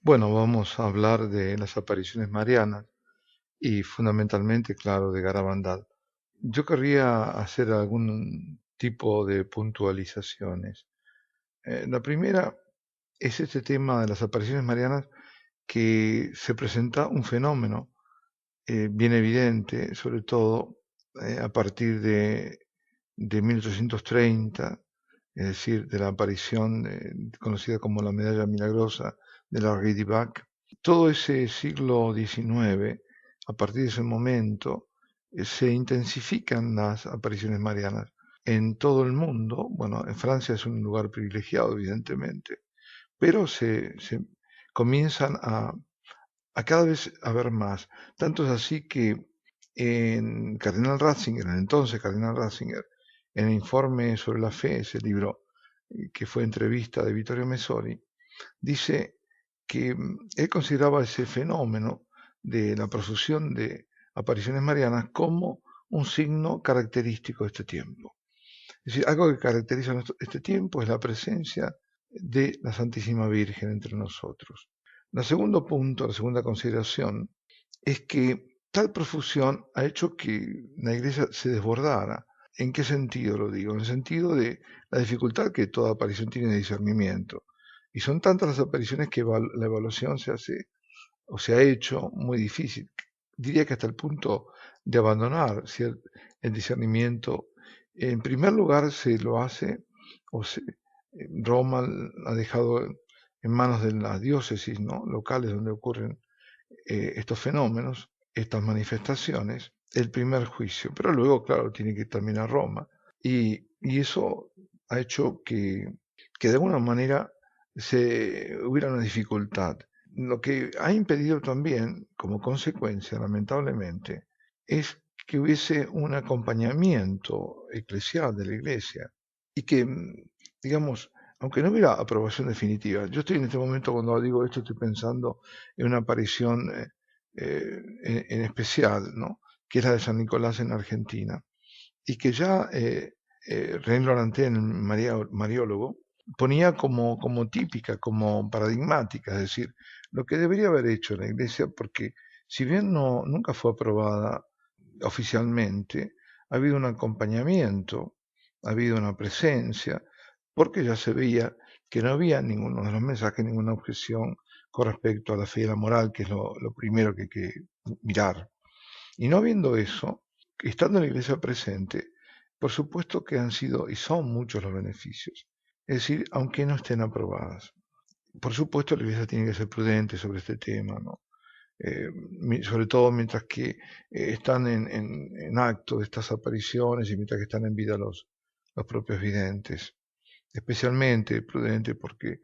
Bueno, vamos a hablar de las apariciones marianas y fundamentalmente, claro, de Garabandal. Yo querría hacer algún tipo de puntualizaciones. La primera es este tema de las apariciones marianas, que se presenta un fenómeno bien evidente, sobre todo a partir de 1830, es decir, de la aparición conocida como la medalla milagrosa de la Lady Bac. Todo ese siglo XIX, a partir de ese momento, se intensifican las apariciones marianas en todo el mundo. Bueno, en Francia es un lugar privilegiado, evidentemente, pero se comienzan a cada vez haber más. Tanto es así que en Cardenal Ratzinger, en el entonces Cardenal Ratzinger, en el informe sobre la fe, ese libro que fue entrevista de Vittorio Messori, dice que él consideraba ese fenómeno de la profusión de apariciones marianas como un signo característico de este tiempo. Es decir, algo que caracteriza este tiempo es la presencia de la Santísima Virgen entre nosotros. El segundo punto, la segunda consideración, es que tal profusión ha hecho que la Iglesia se desbordara. ¿En qué sentido lo digo? En el sentido de la dificultad que toda aparición tiene de discernimiento. Y son tantas las apariciones que la evaluación se hace o se ha hecho muy difícil. Diría que hasta el punto de abandonar el discernimiento. En primer lugar, se lo hace, Roma ha dejado en manos de las diócesis, ¿no?, locales donde ocurren estos fenómenos, estas manifestaciones, el primer juicio. Pero luego, claro, tiene que ir también a Roma. Y eso ha hecho que de alguna manera hubiera una dificultad. Lo que ha impedido también, como consecuencia, lamentablemente, es que hubiese un acompañamiento eclesial de la Iglesia y que, digamos, aunque no hubiera aprobación definitiva, yo estoy en este momento, cuando digo esto, estoy pensando en una aparición en especial, ¿no?, que es la de San Nicolás en Argentina, y que ya René Laurentien, el Mariólogo, ponía como típica, como paradigmática, es decir, lo que debería haber hecho la Iglesia, porque si bien nunca fue aprobada oficialmente, ha habido un acompañamiento, ha habido una presencia, porque ya se veía que no había ninguno de los mensajes, ninguna objeción con respecto a la fe y la moral, que es lo primero que hay que mirar. Y no habiendo eso, estando la Iglesia presente, por supuesto que han sido y son muchos los beneficios. Es decir, aunque no estén aprobadas. Por supuesto, la Iglesia tiene que ser prudente sobre este tema, ¿no? Sobre todo mientras que están en acto estas apariciones y mientras que están en vida los propios videntes. Especialmente prudente porque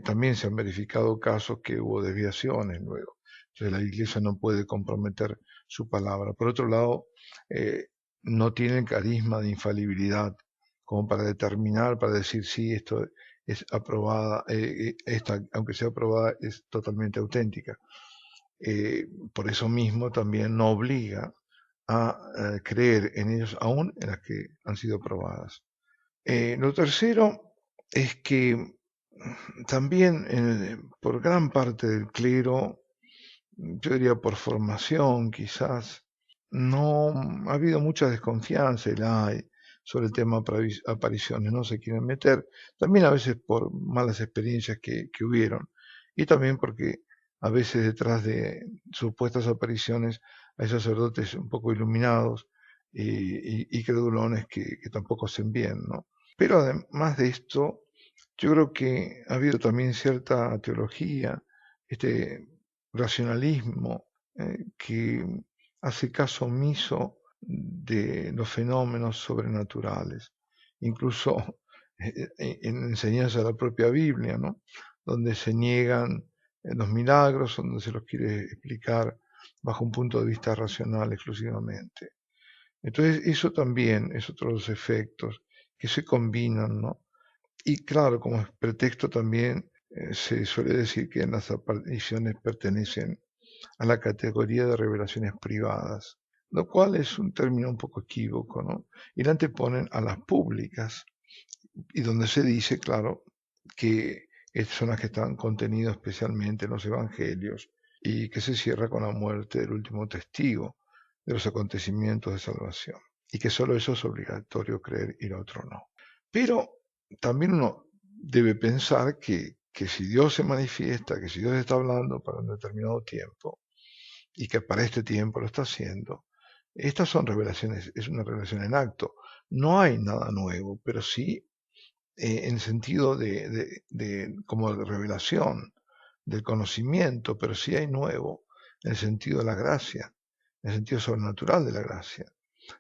también se han verificado casos que hubo desviaciones luego. Entonces la Iglesia no puede comprometer su palabra. Por otro lado, eh, no tiene el carisma de infalibilidad como para determinar, para decir sí, esto es aprobada, esta, aunque sea aprobada, es totalmente auténtica. Por eso mismo también no obliga a creer en ellos aún en las que han sido aprobadas. Lo tercero es que también por gran parte del clero, yo diría por formación quizás, no ha habido mucha desconfianza y la hay sobre el tema apariciones, no se quieren meter, también a veces por malas experiencias que hubieron, y también porque a veces detrás de supuestas apariciones hay sacerdotes un poco iluminados y credulones que tampoco hacen bien, ¿no? Pero además de esto, yo creo que ha habido también cierta teología, este racionalismo, que hace caso omiso de los fenómenos sobrenaturales, incluso en enseñanza de la propia Biblia, ¿no?, donde se niegan los milagros, donde se los quiere explicar bajo un punto de vista racional exclusivamente. Entonces, eso también es otro de los efectos que se combinan, ¿no? Y claro, como pretexto también se suele decir que las apariciones pertenecen a la categoría de revelaciones privadas, lo cual es un término un poco equívoco, ¿no? Y la anteponen a las públicas, y donde se dice, claro, que son las que están contenidas especialmente en los evangelios y que se cierra con la muerte del último testigo de los acontecimientos de salvación. Y que solo eso es obligatorio creer y lo otro no. Pero también uno debe pensar que si Dios se manifiesta, que si Dios está hablando para un determinado tiempo, y que para este tiempo lo está haciendo, estas son revelaciones, es una revelación en acto. No hay nada nuevo, pero sí en el sentido como de revelación, del conocimiento, pero sí hay nuevo en el sentido de la gracia, en el sentido sobrenatural de la gracia.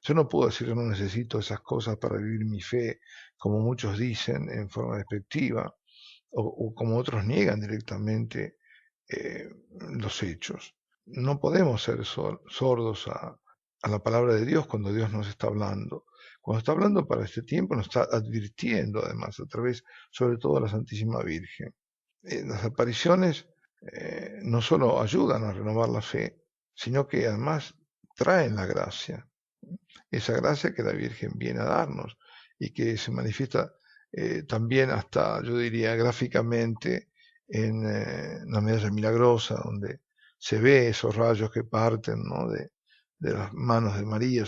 Yo no puedo decir que no necesito esas cosas para vivir mi fe, como muchos dicen en forma despectiva, o como otros niegan directamente eh, los hechos. No podemos ser sordos a la palabra de Dios cuando Dios nos está hablando. Cuando está hablando para este tiempo, nos está advirtiendo además a través, sobre todo, de la Santísima Virgen. Las apariciones no solo ayudan a renovar la fe, sino que además traen la gracia, esa gracia que la Virgen viene a darnos y que se manifiesta también hasta, yo diría, gráficamente en la medalla milagrosa, donde se ve esos rayos que parten, ¿no?, de las manos de María.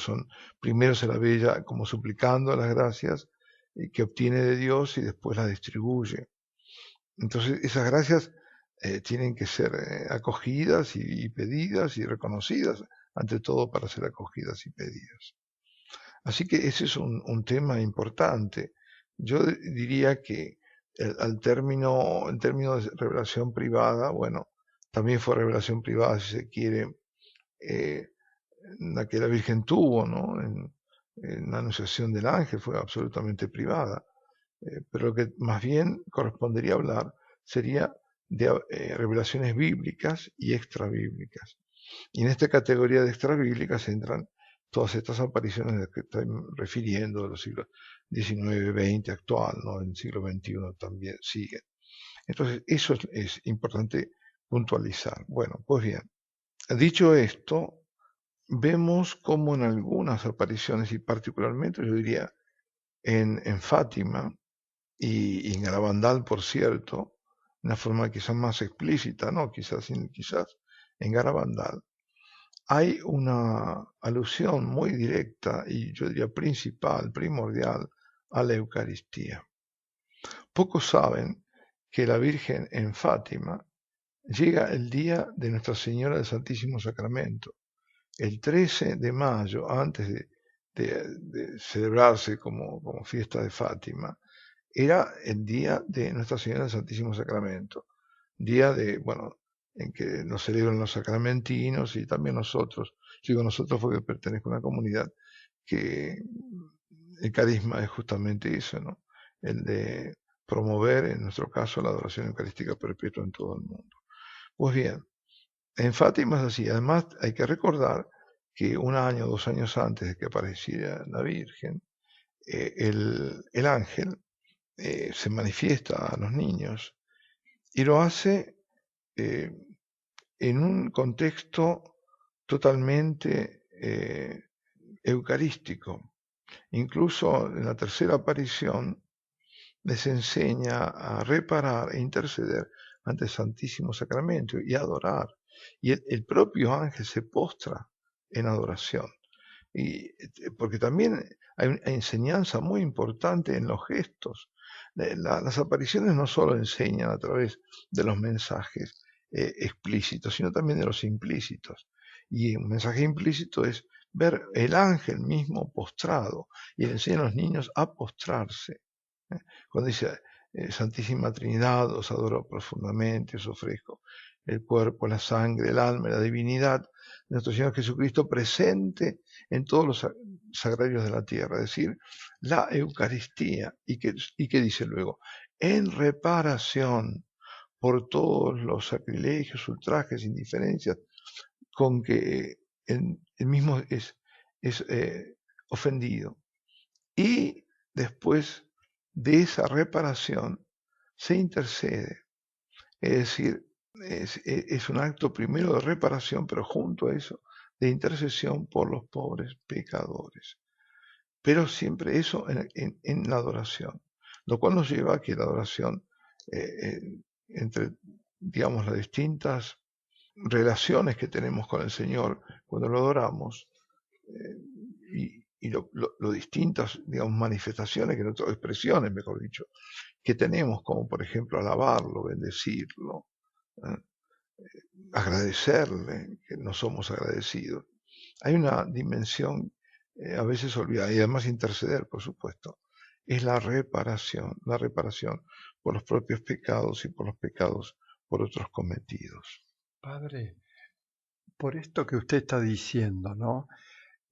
Primero se la ve ella como suplicando las gracias que obtiene de Dios y después las distribuye. Entonces esas gracias tienen que ser acogidas y pedidas y reconocidas, ante todo para ser acogidas y pedidas. Así que ese es un tema importante. Yo diría que el término de revelación privada, bueno, también fue revelación privada, si se quiere, eh, la que la Virgen tuvo, ¿no? En la anunciación del ángel fue absolutamente privada. Pero lo que más bien correspondería hablar sería de revelaciones bíblicas y extrabíblicas. Y en esta categoría de extrabíblicas entran todas estas apariciones a las que estoy refiriendo, de los siglos XIX, XX, actual, ¿no? En el siglo XXI también siguen. Entonces, eso es importante puntualizar. Bueno, pues bien, dicho esto, vemos cómo en algunas apariciones, y particularmente yo diría en Fátima y en Garabandal, por cierto, de una forma quizás más explícita, ¿no? Quizás en Garabandal, hay una alusión muy directa y yo diría principal, primordial, a la Eucaristía. Pocos saben que la Virgen en Fátima llega el día de Nuestra Señora del Santísimo Sacramento, el 13 de mayo, antes de celebrarse como fiesta de Fátima, era el día de Nuestra Señora del Santísimo Sacramento, día bueno, en que nos celebran los sacramentinos y también nosotros. Yo digo nosotros porque pertenezco a una comunidad que el carisma es justamente eso, ¿no? El de promover, en nuestro caso, la adoración eucarística perpetua en todo el mundo. Pues bien, en Fátima es así. Además, hay que recordar que 1 año, 2 años antes de que apareciera la Virgen, el ángel se manifiesta a los niños y lo hace eh, en un contexto totalmente eucarístico. Incluso en la tercera aparición les enseña a reparar e interceder ante el Santísimo Sacramento y adorar. Y el propio ángel se postra en adoración. Porque también hay una enseñanza muy importante en los gestos. Las apariciones no solo enseñan a través de los mensajes explícitos, sino también de los implícitos. Y un mensaje implícito es ver el ángel mismo postrado y le enseña a los niños a postrarse. Cuando dice Santísima Trinidad, os adoro profundamente, os ofrezco el cuerpo, la sangre, el alma y la divinidad de nuestro Señor Jesucristo presente en todos los sagrarios de la tierra, es decir, la Eucaristía. ¿Y qué dice luego? En reparación por todos los sacrilegios, ultrajes, indiferencias con que el mismo es ofendido. Y después de esa reparación se intercede. Es decir, es un acto primero de reparación, pero junto a eso, de intercesión por los pobres pecadores. Pero siempre eso en la adoración, lo cual nos lleva a que la adoración entre, digamos, las distintas relaciones que tenemos con el Señor cuando lo adoramos, y lo distintas, digamos, manifestaciones, expresiones, mejor dicho, que tenemos, como por ejemplo alabarlo, bendecirlo, ¿eh? Agradecerle, que no somos agradecidos. Hay una dimensión a veces olvidada, y además interceder, por supuesto, es la reparación por los propios pecados y por los pecados por otros cometidos. Padre, por esto que usted está diciendo, ¿no?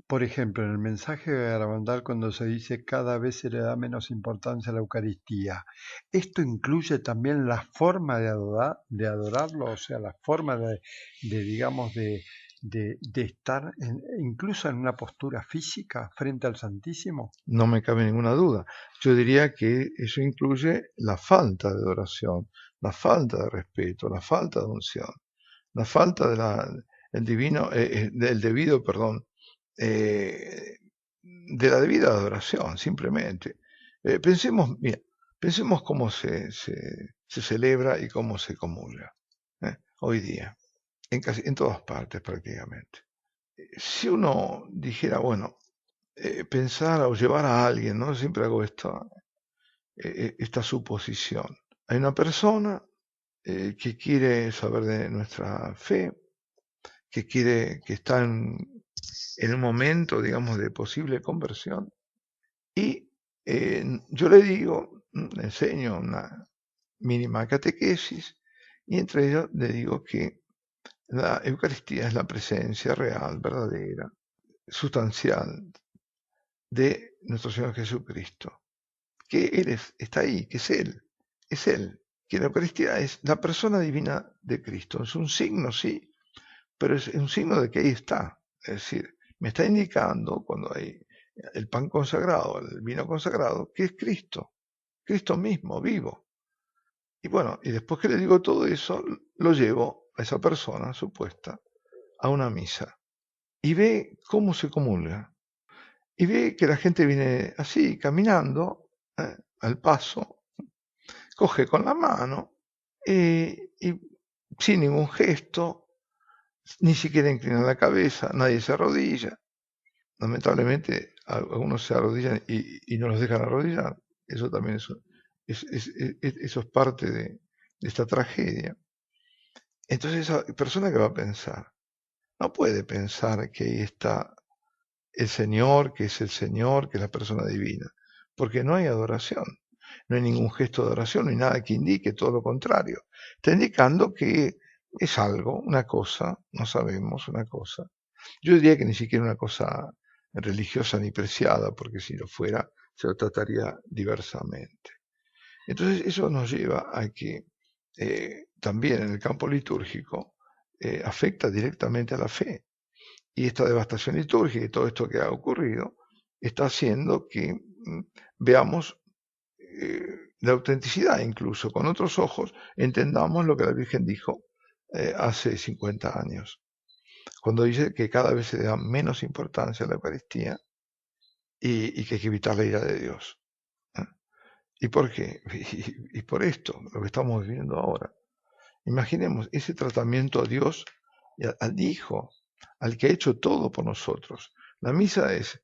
Por ejemplo, en el mensaje de Garabandal cuando se dice cada vez se le da menos importancia a la Eucaristía, ¿esto incluye también la forma de adorarlo? O sea, la forma digamos, de estar incluso en una postura física frente al Santísimo? No me cabe ninguna duda. Yo diría que eso incluye la falta de adoración, la falta de respeto, la falta de unción, la falta el divino, del debido, perdón, de la debida adoración, simplemente. Mira, pensemos cómo se celebra y cómo se comulga hoy día, en todas partes prácticamente. Si uno dijera, bueno, pensar o llevar a alguien, ¿no? Siempre hago esta suposición. Hay una persona que quiere saber de nuestra fe, que está en un momento, digamos, de posible conversión, y yo le digo, le enseño una mínima catequesis, y entre ellos le digo que la Eucaristía es la presencia real, verdadera, sustancial de nuestro Señor Jesucristo, que está ahí, que es Él, que la Eucaristía es la persona divina de Cristo, es un signo, sí, pero es un signo de que ahí está, es decir, me está indicando cuando hay el pan consagrado, el vino consagrado, que es Cristo, Cristo mismo, vivo. Y bueno, y después que le digo todo eso, lo llevo a esa persona supuesta a una misa y ve cómo se comulga. Y ve que la gente viene así, caminando, al paso, coge con la mano y sin ningún gesto, ni siquiera inclina la cabeza, nadie se arrodilla. Lamentablemente algunos se arrodillan y no los dejan arrodillar. Eso también eso es parte de esta tragedia. Entonces esa persona que va a pensar, no puede pensar que ahí está el Señor, que es el Señor, que es la persona divina, porque no hay adoración, no hay ningún gesto de adoración, no hay nada que indique, todo lo contrario. Está indicando que es algo, una cosa, no sabemos, una cosa. Yo diría que ni siquiera una cosa religiosa ni preciada, porque si lo fuera, se lo trataría diversamente. Entonces eso nos lleva a que también en el campo litúrgico afecta directamente a la fe. Y esta devastación litúrgica y todo esto que ha ocurrido está haciendo que veamos la autenticidad, incluso con otros ojos, entendamos lo que la Virgen dijo hace 50 años, cuando dice que cada vez se le da menos importancia a la Eucaristía y que hay que evitar la ira de Dios. ¿Eh? ¿Y por qué? Y por esto, lo que estamos viviendo ahora. Imaginemos ese tratamiento a Dios y al Hijo, al que ha hecho todo por nosotros. La misa es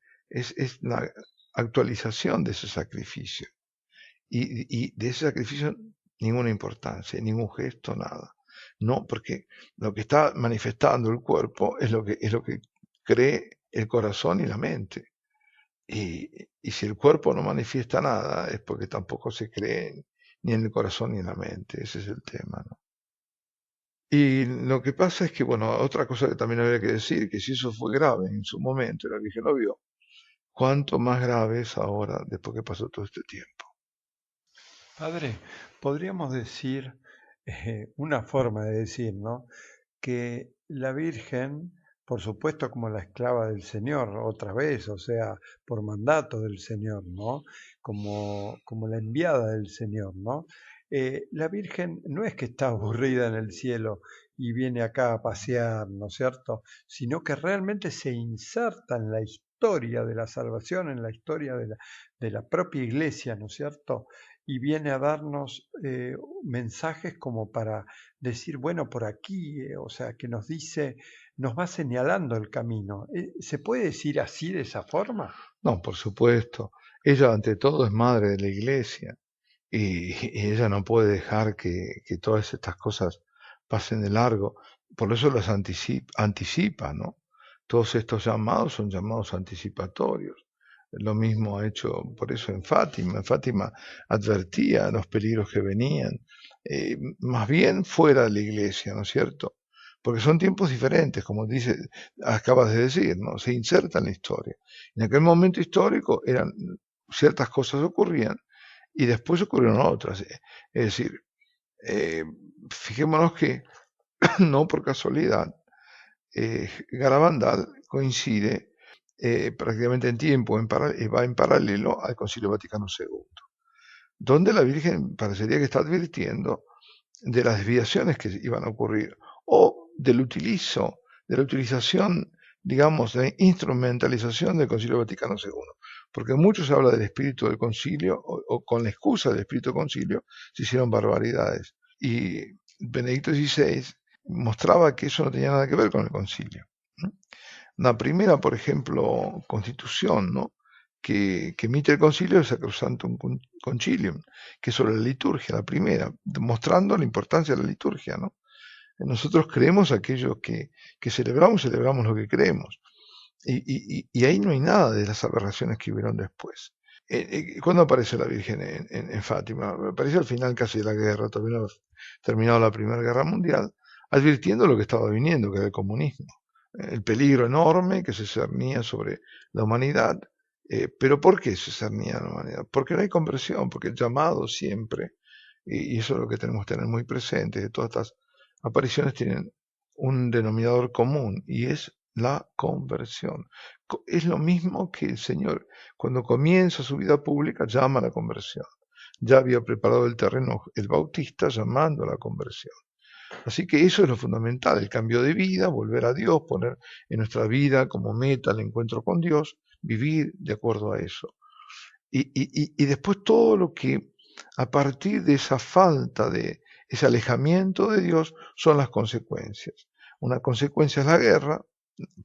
la actualización de ese sacrificio. Y de ese sacrificio ninguna importancia, ningún gesto, nada. No, porque lo que está manifestando el cuerpo es lo que cree el corazón y la mente. Y si el cuerpo no manifiesta nada, es porque tampoco se cree ni en el corazón ni en la mente. Ese es el tema, ¿no? Y lo que pasa es que, bueno, otra cosa que también habría que decir, que si eso fue grave en su momento, la Virgen lo vio, cuánto más grave es ahora, después que pasó todo este tiempo. Padre, podríamos decir, una forma de decir, ¿no? Que la Virgen, por supuesto como la esclava del Señor, otra vez, o sea, por mandato del Señor, ¿no? Como la enviada del Señor, ¿no? La Virgen no es que está aburrida en el cielo y viene acá a pasear, ¿no es cierto? Sino que realmente se inserta en la historia de la salvación, en la historia de la propia iglesia, ¿no es cierto? y viene a darnos mensajes como para decir, bueno, por aquí, o sea, que nos dice, nos va señalando el camino. ¿Se puede decir así, de esa forma? No, por supuesto. Ella ante todo es madre de la iglesia y ella no puede dejar que todas estas cosas pasen de largo. Por eso las anticipa, ¿no? Todos estos llamados son llamados anticipatorios. Lo mismo ha hecho por eso en Fátima. En Fátima advertía los peligros que venían, más bien fuera de la iglesia, ¿no es cierto? Porque son tiempos diferentes, como acabas de decir, ¿no? Se inserta en la historia. En aquel momento histórico ciertas cosas ocurrían y después ocurrieron otras. Es decir, eh, fijémonos que no por casualidad, Garabandal coincide prácticamente en tiempo, va en paralelo al Concilio Vaticano II, donde la Virgen parecería que está advirtiendo de las desviaciones que iban a ocurrir o de la utilización, digamos, de instrumentalización del Concilio Vaticano II. Porque mucho se habla del espíritu del concilio o con la excusa del espíritu del concilio se hicieron barbaridades. Y Benedicto XVI mostraba que eso no tenía nada que ver con el concilio. La primera, por ejemplo, constitución, ¿no? que emite el concilio es Sacrosanctum Concilium, que es sobre la liturgia, la primera, demostrando la importancia de la liturgia, ¿no? Nosotros creemos aquello que celebramos lo que creemos. Y ahí no hay nada de las aberraciones que hubieron después. ¿Cuándo aparece la Virgen en Fátima? Aparece al final casi de la guerra, todavía no ha terminado la Primera Guerra Mundial, advirtiendo lo que estaba viniendo, que era el comunismo. El peligro enorme que se cernía sobre la humanidad. ¿Pero por qué se cernía la humanidad? Porque no hay conversión, porque el llamado siempre, y eso es lo que tenemos que tener muy presente, que todas estas apariciones tienen un denominador común, y es la conversión. Es lo mismo que el Señor, cuando comienza su vida pública, llama a la conversión. Ya había preparado el terreno el Bautista llamando a la conversión. Así que eso es lo fundamental, el cambio de vida, volver a Dios, poner en nuestra vida como meta el encuentro con Dios, vivir de acuerdo a eso. Y después todo lo que a partir de esa falta de ese alejamiento de Dios son las consecuencias. Una consecuencia es la guerra,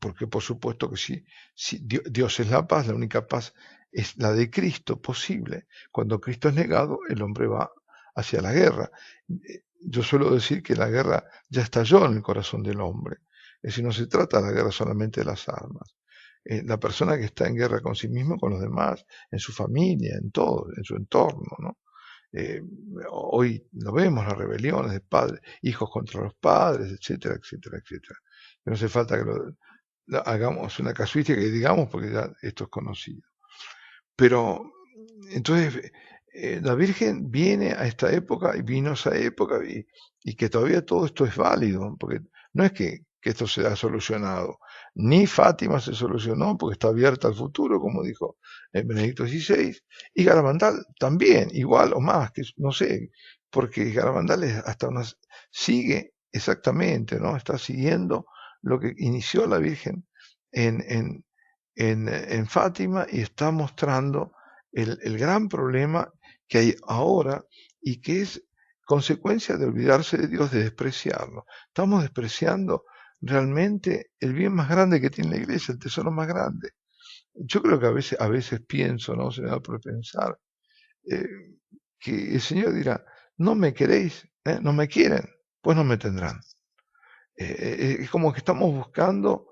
porque por supuesto que si Dios es la paz, la única paz es la de Cristo posible. Cuando Cristo es negado, el hombre va hacia la guerra. Yo suelo decir que la guerra ya estalló en el corazón del hombre. Es decir, no se trata de la guerra solamente de las armas. La persona que está en guerra con sí mismo, con los demás, en su familia, en todo, en su entorno, ¿no? Eh, Hoy lo vemos, las rebeliones de padres, hijos contra los padres, etcétera, etcétera, etcétera. No hace falta que hagamos una casuística y digamos, porque ya esto es conocido. Pero entonces la Virgen viene a esta época y vino a esa época y que todavía todo esto es válido, porque no es que esto se ha solucionado. Ni Fátima se solucionó porque está abierta al futuro, como dijo Benedicto XVI, y Garabandal también, igual o más, que no sé, porque Garabandal sigue exactamente, ¿no? Está siguiendo lo que inició la Virgen en, en, en Fátima y está mostrando el gran problema que hay ahora y que es consecuencia de olvidarse de Dios, de despreciarlo. Estamos despreciando realmente el bien más grande que tiene la iglesia, el tesoro más grande. Yo creo que a veces pienso, ¿no? Se me da por pensar, eh, que el Señor dirá, no me queréis, no me quieren, pues no me tendrán. Es como que estamos buscando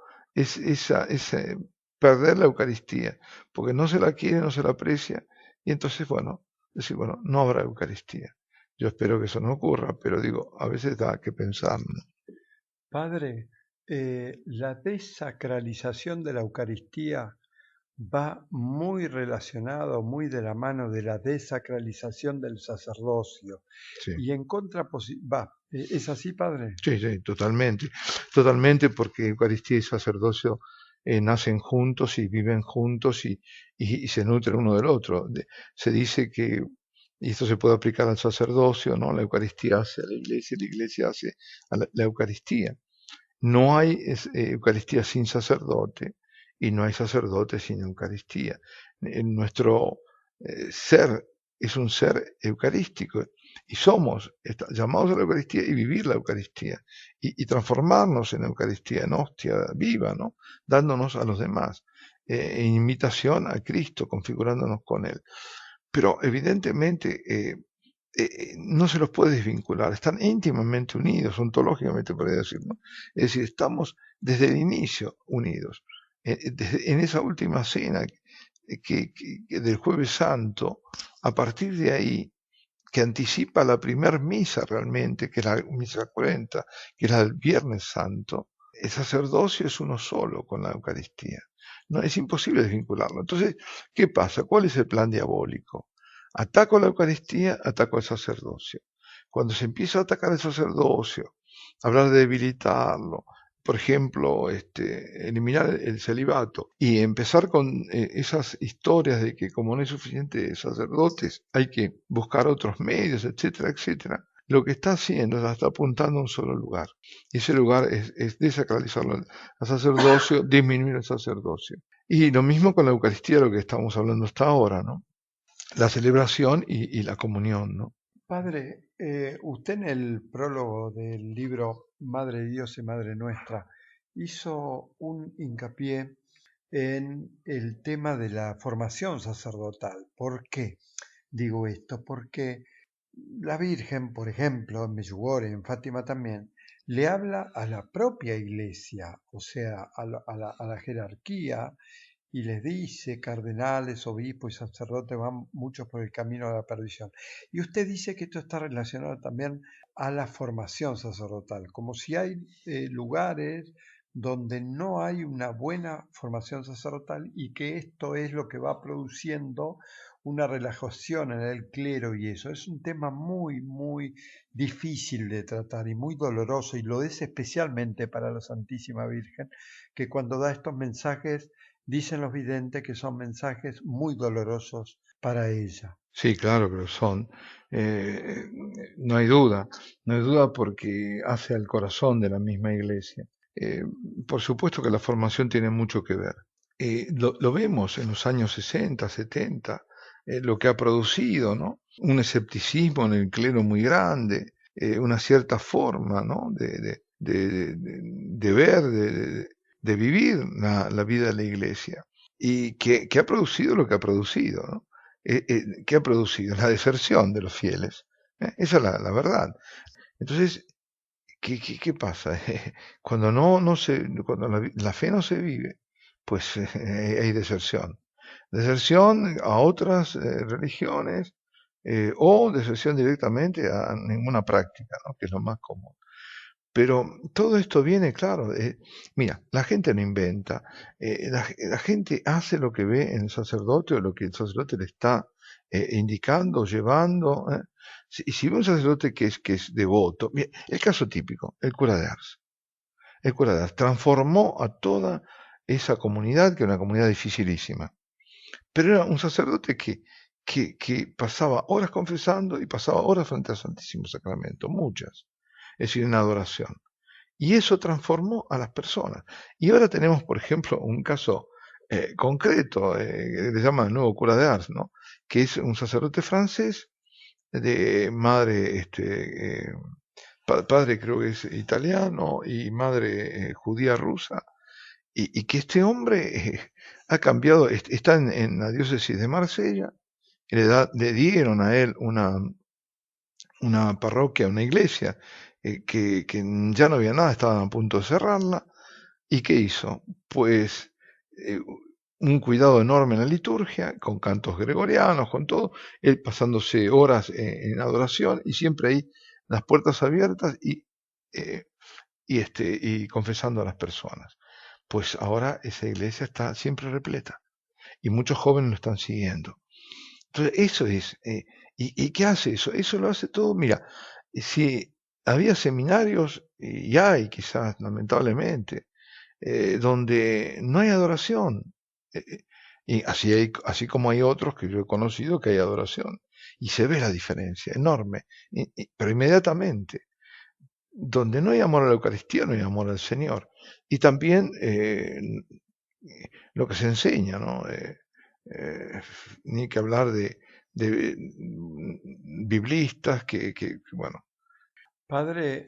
perder la Eucaristía, porque no se la quiere, no se la aprecia, y entonces, bueno, decir, bueno, no habrá Eucaristía. Yo espero que eso no ocurra, pero digo, a veces da que pensar, ¿no? Padre, la desacralización de la Eucaristía va muy relacionado, muy de la mano de la desacralización del sacerdocio. Sí, Y en va, ¿es así, padre? sí, sí, totalmente, totalmente, porque Eucaristía y sacerdocio nacen juntos y viven juntos y se nutren uno del otro. Se dice que, y esto se puede aplicar al sacerdocio, ¿no? La Eucaristía hace a la iglesia hace a la Eucaristía. No hay Eucaristía sin sacerdote y no hay sacerdote sin Eucaristía. En nuestro ser es un ser eucarístico y somos llamados a la Eucaristía y vivir la Eucaristía y transformarnos en Eucaristía, en hostia viva, ¿no? Dándonos a los demás, en imitación a Cristo, configurándonos con Él. Pero evidentemente no se los puede desvincular, están íntimamente unidos, ontológicamente podría decir, ¿no? Es decir, estamos desde el inicio unidos. En esa última cena del Jueves Santo, a partir de ahí, que anticipa la primer misa realmente, que es la misa 40, que es la del Viernes Santo, el sacerdocio es uno solo con la Eucaristía. No, es imposible desvincularlo. Entonces, ¿qué pasa? ¿Cuál es el plan diabólico? Ataco la Eucaristía, ataco el sacerdocio. Cuando se empieza a atacar el sacerdocio, hablar de debilitarlo, por ejemplo, eliminar el celibato y empezar con esas historias de que como no hay suficientes sacerdotes, hay que buscar otros medios, etcétera, etcétera. Lo que está haciendo es está apuntando a un solo lugar. Y ese lugar es desacralizarlo al sacerdocio, disminuir el sacerdocio. Y lo mismo con la Eucaristía, lo que estamos hablando hasta ahora, ¿no? La celebración y la comunión, ¿no? Padre, usted en el prólogo del libro Madre de Dios y Madre Nuestra hizo un hincapié en el tema de la formación sacerdotal. ¿Por qué digo esto? Porque la Virgen, por ejemplo, en Medjugorje, en Fátima también, le habla a la propia iglesia, o sea, a la jerarquía, y les dice, cardenales, obispos y sacerdotes van muchos por el camino de la perdición. Y usted dice que esto está relacionado también a la formación sacerdotal, como si hay lugares donde no hay una buena formación sacerdotal y que esto es lo que va produciendo una relajación en el clero y eso. Es un tema muy, muy difícil de tratar y muy doloroso y lo es especialmente para la Santísima Virgen, que cuando da estos mensajes dicen los videntes que son mensajes muy dolorosos para ella. Sí, claro que lo son. Eh, no hay duda, no hay duda porque hace al corazón de la misma iglesia. Eh, por supuesto que la formación tiene mucho que ver. Lo vemos en los años 60, 70, lo que ha producido, ¿no? Un escepticismo en el clero muy grande, una cierta forma, ¿no? De ver, de vivir la vida de la iglesia. Y que ha producido lo que ha producido, ¿no? ¿Qué ha producido? La deserción de los fieles. Esa es la verdad. Entonces, ¿qué pasa? Cuando cuando la fe no se vive, pues hay deserción. Deserción a otras religiones o deserción directamente a ninguna práctica, ¿no? Que es lo más común. Pero todo esto viene, claro, mira, la gente no inventa, la gente hace lo que ve en el sacerdote o lo que el sacerdote le está indicando, llevando. Y si ve un sacerdote que es devoto, mira, el caso típico, el cura de Ars. El cura de Ars transformó a toda esa comunidad, que era una comunidad dificilísima, pero era un sacerdote que pasaba horas confesando y pasaba horas frente al Santísimo Sacramento, muchas, es decir, en adoración. Y eso transformó a las personas. Y ahora tenemos, por ejemplo, un caso concreto, que le llaman el nuevo cura de Ars, ¿no? Que es un sacerdote francés de madre, padre creo que es italiano y madre judía rusa, y que este hombre ha cambiado, está en la diócesis de Marsella, y le dieron a él una parroquia, una iglesia, que ya no había nada, estaban a punto de cerrarla. ¿Y qué hizo? Pues eh, un cuidado enorme en la liturgia, con cantos gregorianos, con todo, él pasándose horas en adoración y siempre ahí las puertas abiertas eh, y confesando a las personas. Pues ahora esa iglesia está siempre repleta y muchos jóvenes lo están siguiendo. Entonces, eso es. ¿Y qué hace eso? Eso lo hace todo. Mira, si había seminarios, y hay quizás, lamentablemente, donde no hay adoración. Y así como hay otros que yo he conocido que hay adoración. Y se ve la diferencia, enorme. Pero inmediatamente, donde no hay amor a la Eucaristía, no hay amor al Señor. Y también lo que se enseña, ¿no? Ni que hablar biblistas bueno. Padre,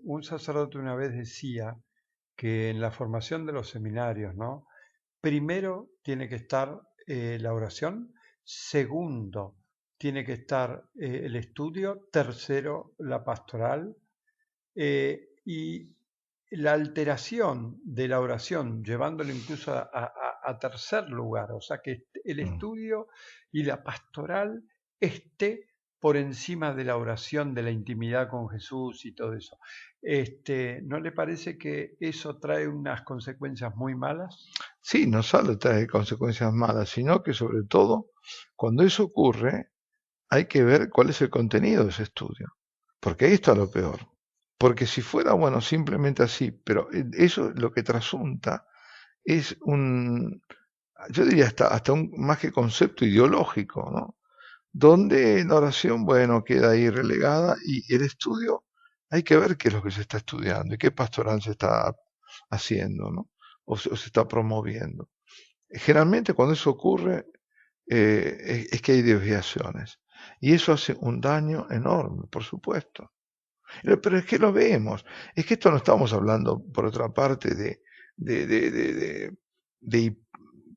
un sacerdote una vez decía que en la formación de los seminarios, ¿no? Primero tiene que estar la oración, segundo tiene que estar el estudio, tercero la pastoral, y la alteración de la oración, llevándolo incluso a tercer lugar, o sea que el Mm. estudio y la pastoral esté por encima de la oración, de la intimidad con Jesús y todo eso. ¿No le parece que eso trae unas consecuencias muy malas? Sí, no solo trae consecuencias malas, sino que sobre todo, cuando eso ocurre, hay que ver cuál es el contenido de ese estudio, porque ahí está lo peor. Porque si fuera, bueno, simplemente así, pero eso lo que trasunta es yo diría hasta un más que concepto ideológico, ¿no? Donde la oración, bueno, queda ahí relegada y el estudio, hay que ver qué es lo que se está estudiando y qué pastoral se está haciendo, ¿no? O se está promoviendo. Generalmente cuando eso ocurre, es que hay desviaciones. Y eso hace un daño enorme, por supuesto. Pero es que lo vemos. Es que esto no estamos hablando, por otra parte, de, de, de, de- de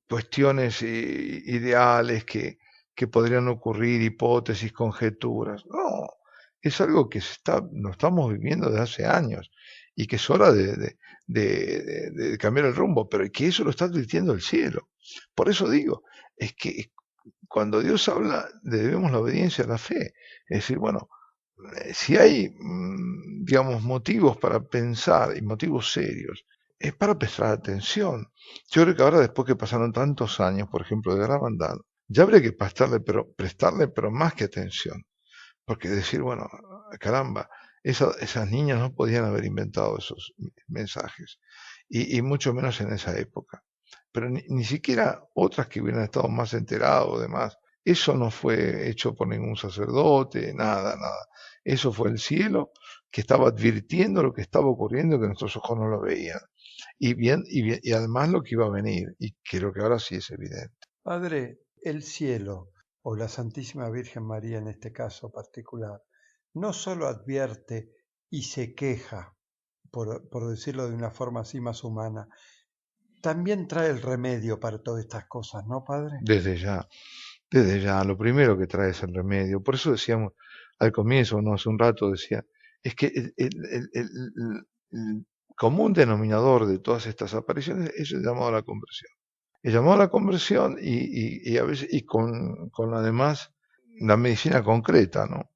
cuestiones ideales que podrían ocurrir, hipótesis, conjeturas. No, es algo que lo estamos viviendo desde hace años y que es hora de cambiar el rumbo, pero que eso lo está advirtiendo el cielo. Por eso digo, es que cuando Dios habla, debemos la obediencia a la fe. Es decir, bueno, si hay, digamos, motivos para pensar y motivos serios, es para prestar atención. Yo creo que ahora, después que pasaron tantos años, por ejemplo, de Garabandal, ya habría que prestarle, pero más que atención. Porque decir, bueno, caramba, esas niñas no podían haber inventado esos mensajes, y mucho menos en esa época. Pero ni siquiera otras que hubieran estado más enteradas o demás. Eso no fue hecho por ningún sacerdote, nada, nada. Eso fue el cielo que estaba advirtiendo lo que estaba ocurriendo, que nuestros ojos no lo veían. Y además lo que iba a venir, y creo que ahora sí es evidente. Padre, el cielo, o la Santísima Virgen María en este caso particular, no solo advierte y se queja, por decirlo de una forma así más humana, también trae el remedio para todas estas cosas, ¿no, Padre? Desde ya, desde ya, lo primero que trae es el remedio. Por eso decíamos al comienzo, no hace un rato, decía, es que el común denominador de todas estas apariciones es el llamado a la conversión. El llamado a la conversión y a veces con además la medicina concreta, ¿no?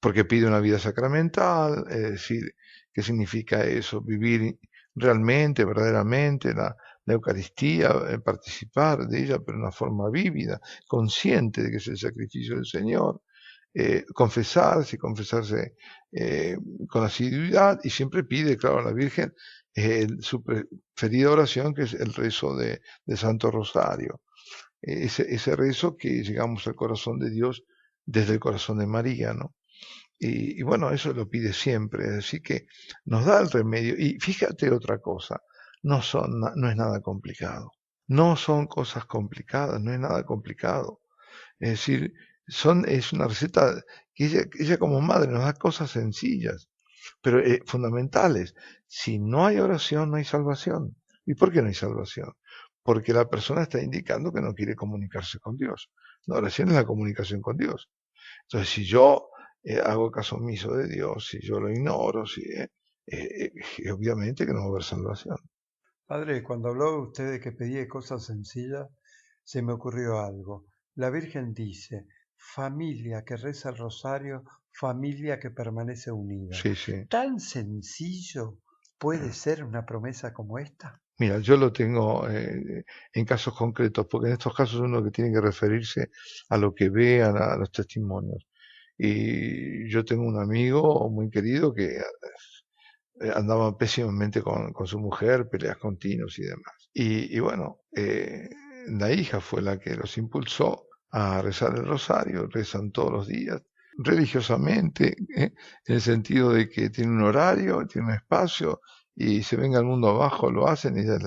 Porque pide una vida sacramental, es decir, ¿qué significa eso? Vivir realmente, verdaderamente la Eucaristía, participar de ella, pero de una forma vívida, consciente de que es el sacrificio del Señor, confesarse con asiduidad, y siempre pide, claro, a la Virgen su preferida oración, que es el rezo de Santo Rosario. Ese rezo que llegamos al corazón de Dios desde el corazón de María, ¿no? Y bueno, eso lo pide siempre, así que nos da el remedio. Y fíjate otra cosa, no es nada complicado. No son cosas complicadas, no es nada complicado. Es decir, es una receta que ella como madre nos da cosas sencillas, pero fundamentales. Si no hay oración, no hay salvación. ¿Y por qué no hay salvación? Porque la persona está indicando que no quiere comunicarse con Dios. La oración es la comunicación con Dios. Entonces, si yo hago caso omiso de Dios, si yo lo ignoro, obviamente que no va a haber salvación. Padre, cuando habló usted de que pedía cosas sencillas, se me ocurrió algo. La Virgen dice, familia que reza el rosario, familia que permanece unida. Sí, sí. ¿Tan sencillo puede ser una promesa como esta? Mira, yo lo tengo en casos concretos, porque en estos casos uno que tiene que referirse a lo que ve, a los testimonios. Y yo tengo un amigo muy querido que andaba pésimamente con su mujer, peleas continuas y demás. Y bueno, la hija fue la que los impulsó a rezar el rosario, rezan todos los días, religiosamente, en el sentido de que tiene un horario, tiene un espacio, y se venga al mundo abajo, lo hacen, y ya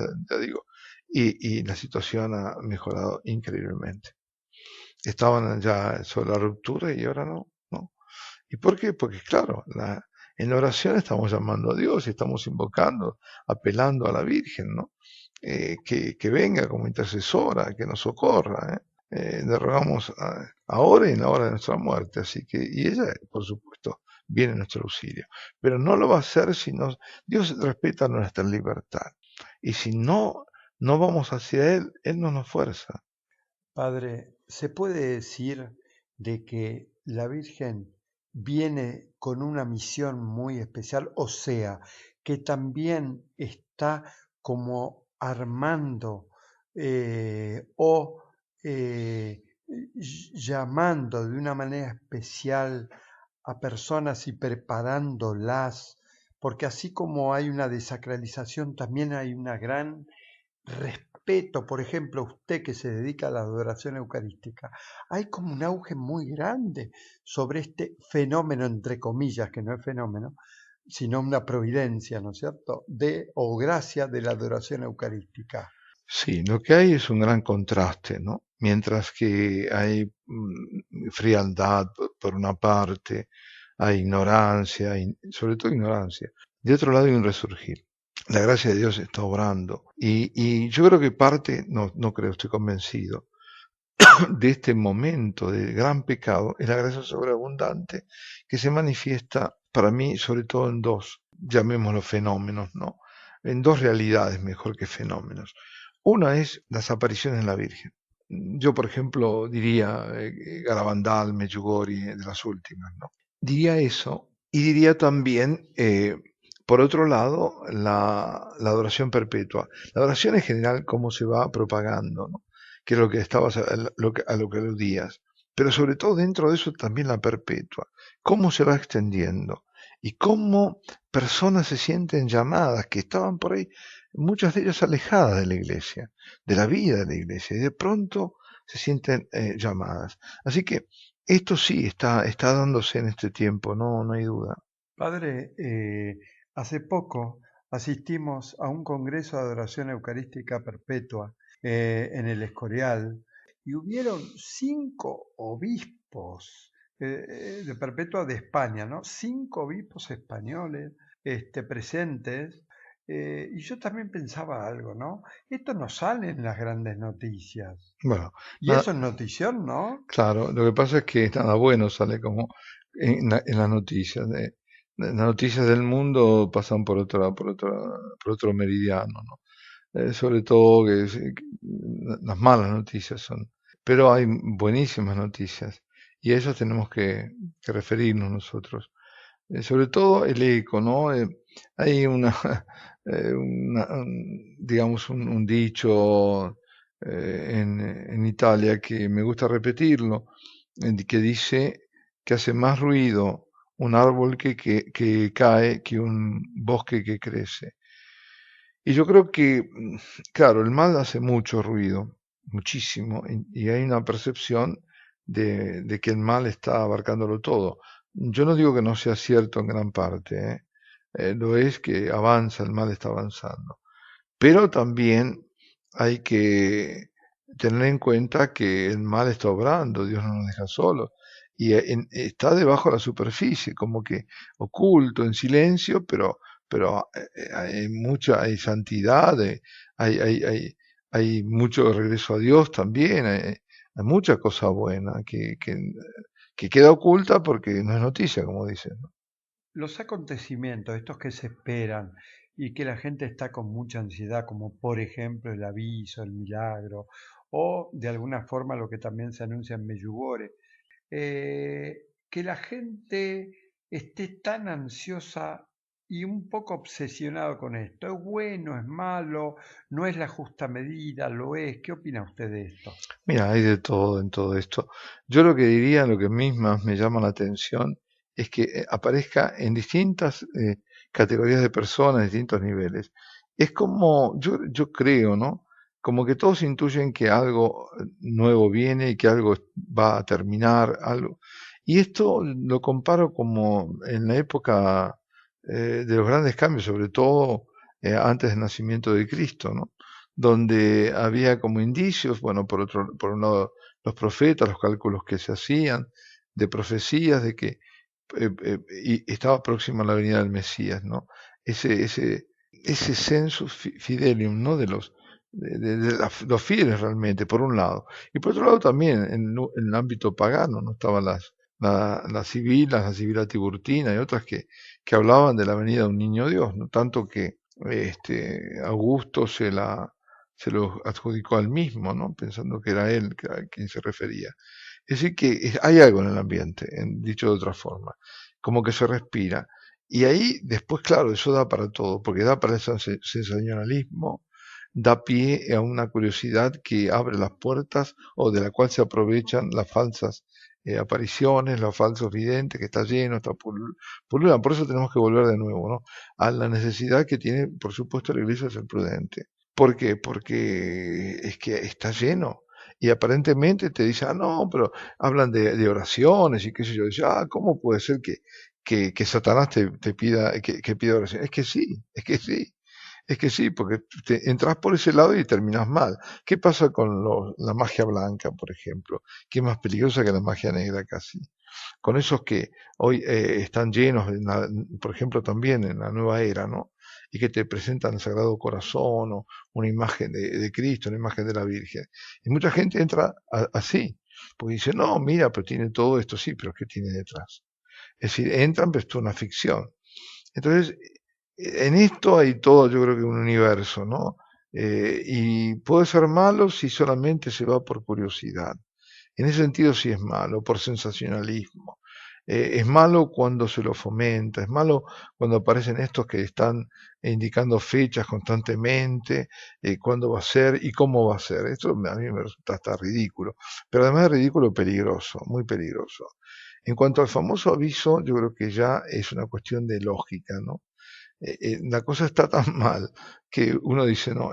digo, y la situación ha mejorado increíblemente. estaban ya sobre la ruptura y ahora no, no. ¿Y por qué? Porque claro, en la oración estamos llamando a Dios y estamos invocando, apelando a la Virgen, ¿no? Que venga como intercesora, que nos socorra, ¿eh? Le rogamos ahora y en la hora de nuestra muerte, así que, y ella, por supuesto, viene en nuestro auxilio, pero no lo va a hacer si no, Dios respeta nuestra libertad, y si no vamos hacia Él, Él no nos fuerza. Padre, ¿se puede decir de que la Virgen viene con una misión muy especial? O sea, que también está como armando o llamando de una manera especial a personas y preparándolas, porque así como hay una desacralización, también hay una gran respeto, por ejemplo, usted que se dedica a la adoración eucarística, hay como un auge muy grande sobre este fenómeno, entre comillas, que no es fenómeno, sino una providencia, ¿no es cierto?, de o gracia de la adoración eucarística. Sí, lo que hay es un gran contraste, ¿no? Mientras que hay frialdad por una parte, hay ignorancia, sobre todo ignorancia. De otro lado hay un resurgir. La gracia de Dios está obrando. Y yo creo que parte, no creo, estoy convencido, de este momento de gran pecado es la gracia sobreabundante que se manifiesta para mí sobre todo en dos, llamémoslo fenómenos, ¿no? En dos realidades mejor que fenómenos. Una es las apariciones en la Virgen. Yo, por ejemplo, diría Garabandal, Medjugorje, de las últimas, ¿no? Diría eso y diría también, por otro lado, la adoración perpetua. La adoración en general, cómo se va propagando, ¿no? Que es lo que estabas a lo que aludías, pero sobre todo dentro de eso también la perpetua, cómo se va extendiendo y cómo personas se sienten llamadas, que estaban por ahí, muchas de ellas alejadas de la iglesia, de la vida de la iglesia, y de pronto se sienten llamadas. Así que esto sí está dándose en este tiempo, no hay duda. Padre, hace poco asistimos a un congreso de adoración eucarística perpetua en el Escorial y hubieron 5 obispos de perpetua de España, ¿no? 5 obispos españoles presentes. Y yo también pensaba algo, ¿no? Esto no sale en las grandes noticias. Bueno, Y nada, eso es notición, ¿no? claro, lo que pasa es que nada bueno sale como en las noticias. Las noticias del mundo pasan por otro meridiano, ¿no? Sobre todo que las malas noticias son. Pero hay buenísimas noticias y a esas tenemos que referirnos nosotros. Sobre todo el eco, ¿no? Hay digamos, un dicho en Italia que me gusta repetirlo, que dice que hace más ruido un árbol que cae que un bosque que crece. Y yo creo que, claro, el mal hace mucho ruido, muchísimo, y hay una percepción de que el mal está abarcándolo todo. Yo no digo que no sea cierto en gran parte, ¿eh? Lo es que avanza, el mal está avanzando. Pero también hay que tener en cuenta que el mal está obrando, Dios no nos deja solos, y está debajo de la superficie, como que oculto, en silencio, pero hay santidad, hay mucho regreso a Dios también, hay mucha cosa buena que queda oculta porque no es noticia, como dicen, ¿no? Los acontecimientos, estos que se esperan y que la gente está con mucha ansiedad, como por ejemplo el aviso, el milagro, o de alguna forma lo que también se anuncia en Medjugorje, que la gente esté tan ansiosa y un poco obsesionado con esto. ¿Es bueno, es malo, no es la justa medida, lo es? ¿Qué opina usted de esto? Mira, hay de todo en todo esto. Yo lo que diría, lo que a mí más me llama la atención, es que aparezca en distintas categorías de personas, distintos niveles. Es como, yo creo, ¿no? Como que todos intuyen que algo nuevo viene y que algo va a terminar, algo. Y esto lo comparo como en la época de los grandes cambios, sobre todo antes del nacimiento de Cristo, ¿no? Donde había como indicios, bueno, por un lado los profetas, los cálculos que se hacían, de profecías, de que y estaba próxima a la venida del Mesías, ¿no? Ese sensus fidelium, ¿no? Los fieles realmente, por un lado. Y por otro lado también, en el ámbito pagano, ¿no? Estaban las sibilas, la sibila tiburtina y otras que hablaban de la venida de un niño Dios, ¿no? Tanto que Augusto se lo adjudicó al mismo, ¿no? Pensando que era él a quien se refería. Es decir, que hay algo en el ambiente, dicho de otra forma, como que se respira. Y ahí después, claro, eso da para todo, porque da para el sensacionalismo, da pie a una curiosidad que abre las puertas o de la cual se aprovechan las falsas apariciones, los falsos videntes, que está lleno, está pululan. Por eso tenemos que volver de nuevo, ¿no? A la necesidad que tiene, por supuesto, la iglesia de ser prudente. ¿Por qué? Porque es que está lleno. Y aparentemente te dicen, ah, no, pero hablan de oraciones y qué sé yo. Dice, ah, ¿cómo puede ser que Satanás te pida, que pida oración? Es que sí, es que sí. Es que sí, porque te entras por ese lado y terminas mal. ¿Qué pasa con la magia blanca, por ejemplo? Que es más peligrosa que la magia negra casi. Con esos que hoy están llenos, por ejemplo, también en la nueva era, ¿no? Y que te presentan el Sagrado Corazón o una imagen de Cristo, una imagen de la Virgen. Y mucha gente entra así, porque dice, no, mira, pero tiene todo esto, sí, pero ¿qué tiene detrás? Es decir, entran, pero esto es una ficción. Entonces, en esto hay todo, yo creo que un universo, ¿no? Y puede ser malo si solamente se va por curiosidad. En ese sentido sí es malo, por sensacionalismo. Es malo cuando se lo fomenta, es malo cuando aparecen estos que están indicando fechas constantemente, cuándo va a ser y cómo va a ser. Esto a mí me resulta hasta ridículo, pero además es ridículo peligroso, muy peligroso. En cuanto al famoso aviso, yo creo que ya es una cuestión de lógica, ¿no? La cosa está tan mal que uno dice, no,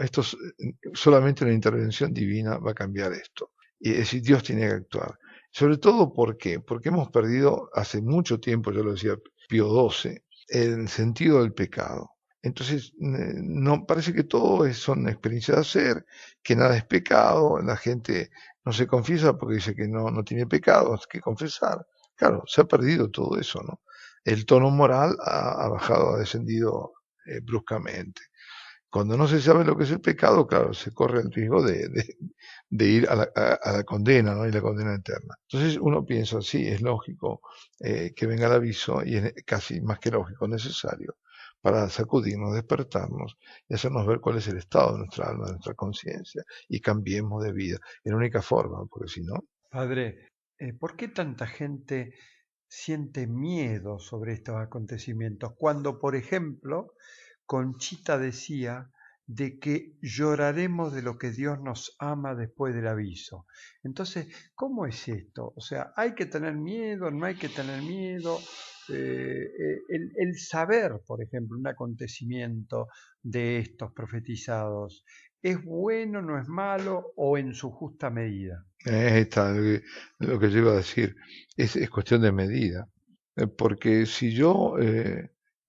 solamente una intervención divina va a cambiar esto. Y es decir, Dios tiene que actuar. Sobre todo, ¿por qué? Porque hemos perdido hace mucho tiempo, yo lo decía Pío XII, el sentido del pecado. Entonces, no, parece que todo son experiencias de hacer, que nada es pecado, la gente no se confiesa porque dice que no tiene pecados que confesar. Claro, se ha perdido todo eso, ¿no? El tono moral ha bajado, ha descendido bruscamente. Cuando no se sabe lo que es el pecado, claro, se corre el riesgo de ir a la condena, ¿no? Y la condena eterna. Entonces uno piensa, sí, es lógico que venga el aviso y es casi más que lógico, necesario para sacudirnos, despertarnos y hacernos ver cuál es el estado de nuestra alma, de nuestra conciencia y cambiemos de vida. Es la única forma, porque si no, Padre, ¿por qué tanta gente siente miedo sobre estos acontecimientos? Cuando, por ejemplo, Conchita decía de que lloraremos de lo que Dios nos ama después del aviso. Entonces, ¿cómo es esto? O sea, ¿hay que tener miedo? ¿No hay que tener miedo? El saber, por ejemplo, un acontecimiento de estos profetizados, ¿es bueno, no es malo o en su justa medida? está lo que yo iba a decir, es cuestión de medida. Porque si yo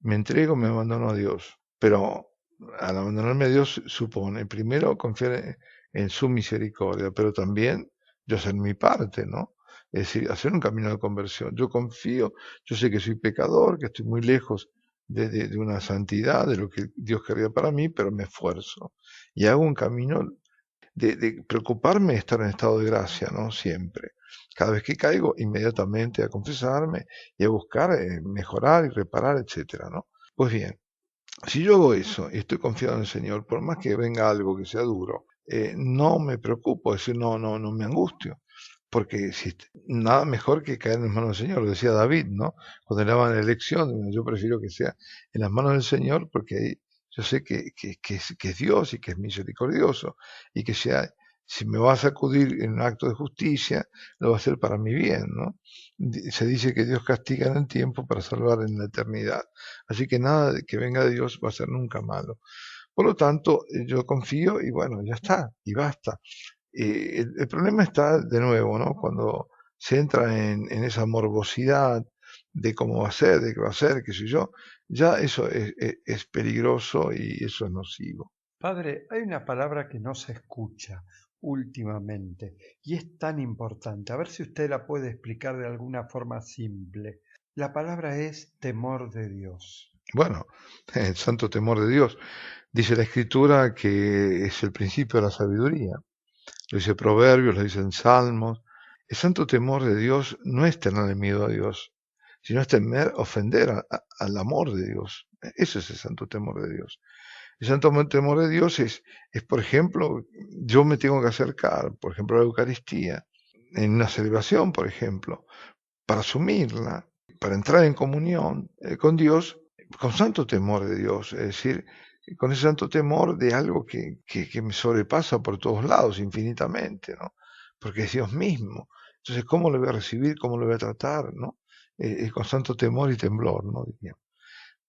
me entrego, me abandono a Dios, pero al abandonarme a Dios supone primero confiar en su misericordia, pero también yo hacer mi parte, ¿no? Es decir, hacer un camino de conversión. Yo confío, yo sé que soy pecador, que estoy muy lejos de una santidad, de lo que Dios quería para mí, pero me esfuerzo y hago un camino de preocuparme de estar en estado de gracia, ¿no? Siempre. Cada vez que caigo, inmediatamente a confesarme y a buscar mejorar y reparar, etcétera, ¿no? Pues bien, si yo hago eso y estoy confiado en el Señor, por más que venga algo que sea duro, no me preocupo, es decir, no me angustio. Porque nada mejor que caer en las manos del Señor, lo decía David, ¿no? Cuando le daban la elección, yo prefiero que sea en las manos del Señor porque ahí yo sé que es Dios y que es misericordioso y que si me va a sacudir en un acto de justicia, lo va a hacer para mi bien, ¿no? Se dice que Dios castiga en el tiempo para salvar en la eternidad. Así que nada que venga de Dios va a ser nunca malo. Por lo tanto, yo confío y bueno, ya está, y basta. El problema está de nuevo, ¿no? Cuando se entra en esa morbosidad de cómo va a ser, de qué va a ser, qué sé yo, ya eso es peligroso y eso es nocivo. Padre, hay una palabra que no se escucha, últimamente y es tan importante. A ver si usted la puede explicar de alguna forma simple. La palabra es temor de Dios. Bueno, el santo temor de Dios. Dice la Escritura que es el principio de la sabiduría. Lo dice Proverbios, lo dicen Salmos. El santo temor de Dios no es tenerle miedo a Dios, sino es temer ofender al amor de Dios. Ese es el santo temor de Dios. El santo temor de Dios por ejemplo, yo me tengo que acercar, por ejemplo, a la Eucaristía, en una celebración, por ejemplo, para asumirla, para entrar en comunión con Dios, con santo temor de Dios, es decir, con ese santo temor de algo que me sobrepasa por todos lados infinitamente, ¿no? Porque es Dios mismo. Entonces, ¿cómo lo voy a recibir? ¿Cómo lo voy a tratar? ¿No? Con santo temor y temblor, ¿no? Diría.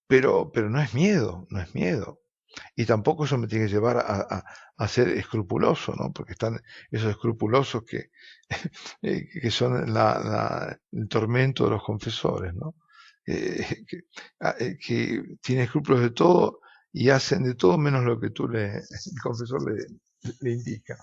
Pero no es miedo, no es miedo. Y tampoco eso me tiene que llevar a ser escrupuloso, ¿no? Porque están esos escrupulosos que son el tormento de los confesores, ¿no? Que tienen escrúpulos de todo y hacen de todo menos lo que el confesor le indica.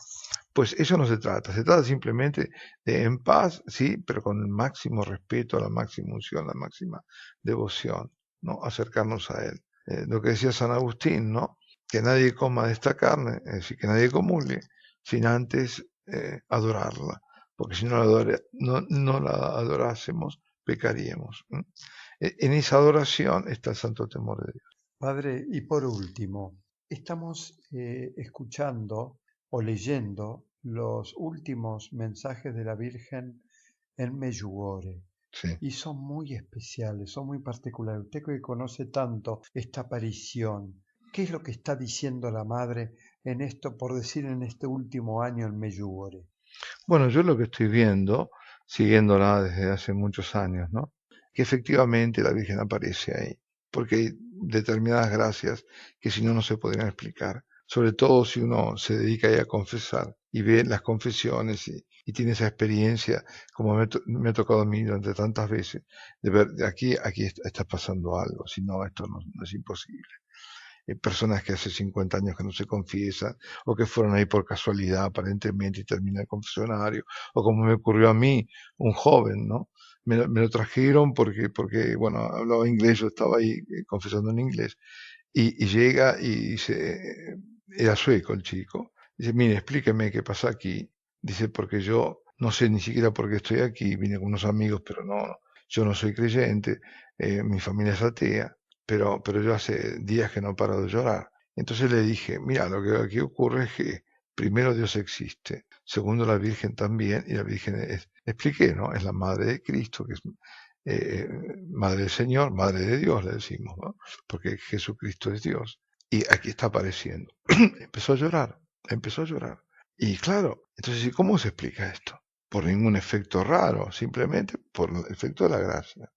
Pues eso no se trata simplemente de en paz, sí, pero con el máximo respeto, la máxima unción, la máxima devoción, ¿no? Acercarnos a Él. Lo que decía San Agustín, ¿no? Que nadie coma de esta carne, es decir, que nadie comulgue, sin antes adorarla, porque si no la adorásemos, pecaríamos. En esa adoración está el santo temor de Dios. Padre, y por último, estamos escuchando o leyendo los últimos mensajes de la Virgen en Medjugorje Sí. y son muy especiales, son muy particulares. Usted que conoce tanto esta aparición, ¿qué es lo que está diciendo la Madre en esto, por decir, en este último año en Medjugorje? Bueno, yo lo que estoy viendo, siguiéndola desde hace muchos años, ¿no? Que efectivamente la Virgen aparece ahí, porque hay determinadas gracias que si no, no se podrían explicar. Sobre todo si uno se dedica ahí a confesar y ve las confesiones y tiene esa experiencia, como me ha tocado a mí durante tantas veces, de ver, aquí está pasando algo, si no, esto no es imposible. Personas que hace 50 años que no se confiesan, o que fueron ahí por casualidad aparentemente y termina el confesionario, o como me ocurrió a mí, un joven, ¿no? Me lo trajeron porque, bueno, hablaba inglés, yo estaba ahí confesando en inglés, y llega y dice, era sueco el chico, dice, mire, explíqueme qué pasa aquí, dice, porque yo no sé ni siquiera por qué estoy aquí, vine con unos amigos, pero no, yo no soy creyente, mi familia es atea, pero yo hace días que no paro de llorar. Entonces le dije, mira, lo que aquí ocurre es que primero Dios existe, segundo la Virgen también, y la Virgen expliqué, ¿no? Es la Madre de Cristo, que es eh, Madre del Señor, Madre de Dios, le decimos, ¿no? Porque Jesucristo es Dios. Y aquí está apareciendo. Empezó a llorar, empezó a llorar. Y claro, entonces, ¿y cómo se explica esto? Por ningún efecto raro, simplemente por el efecto de la gracia.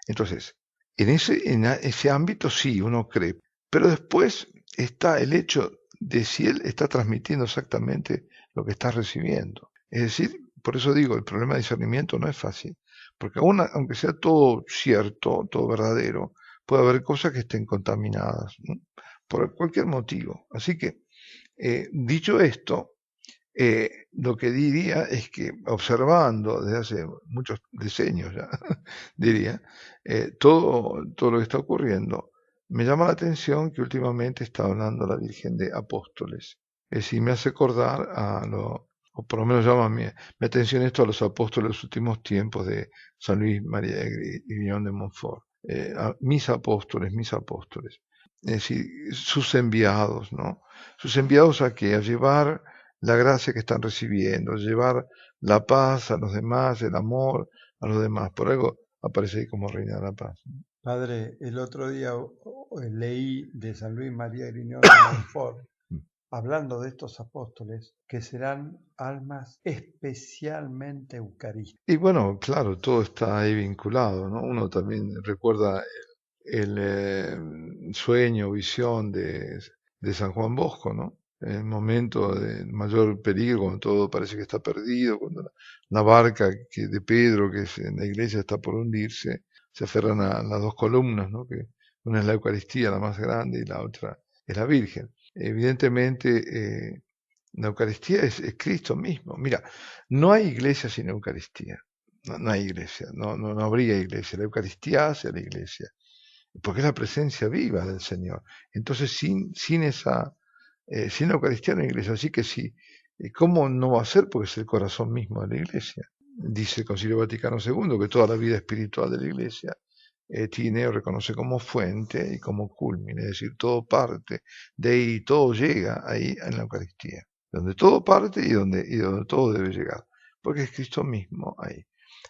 Entonces, en ese ámbito sí, uno cree, pero después está el hecho de si él está transmitiendo exactamente lo que está recibiendo. Es decir, por eso digo, el problema de discernimiento no es fácil, porque aunque sea todo cierto, todo verdadero, puede haber cosas que estén contaminadas, ¿no? Por cualquier motivo. Así que, dicho esto, lo que diría es que observando desde hace muchos decenios ya, diría, todo lo que está ocurriendo, me llama la atención que últimamente está hablando la Virgen de apóstoles. Es decir, me hace acordar o por lo menos llama mi atención esto a los apóstoles de los últimos tiempos de San Luis María de Griñón de Montfort. A mis apóstoles, mis apóstoles. Es decir, sus enviados, ¿no? Sus enviados a qué? A llevar la gracia que están recibiendo, llevar la paz a los demás, el amor a los demás. Por algo aparece ahí como reina de la paz. Padre, el otro día leí de San Luis María Griñón de Montfort, hablando de estos apóstoles, que serán almas especialmente eucarísticas. Y bueno, claro, todo está ahí vinculado, ¿no? Uno también recuerda el sueño, visión de San Juan Bosco, ¿no? En el momento de mayor peligro, cuando todo parece que está perdido, cuando la barca de Pedro, que es en la iglesia, está por hundirse, se aferran a las dos columnas, ¿no? Que una es la Eucaristía, la más grande, y la otra es la Virgen. Evidentemente, La Eucaristía es Cristo mismo. Mira, no hay iglesia sin Eucaristía. No hay iglesia, no habría iglesia. La Eucaristía hace a la iglesia, porque es la presencia viva del Señor. Entonces, sin la Eucaristía no hay iglesia. Así que sí, ¿cómo no va a ser? Porque es el corazón mismo de la iglesia. Dice el Concilio Vaticano II que toda la vida espiritual de la iglesia tiene o reconoce como fuente y como culmine, es decir, todo parte de ahí, todo llega ahí en la Eucaristía, donde todo parte y donde todo debe llegar, porque es Cristo mismo ahí.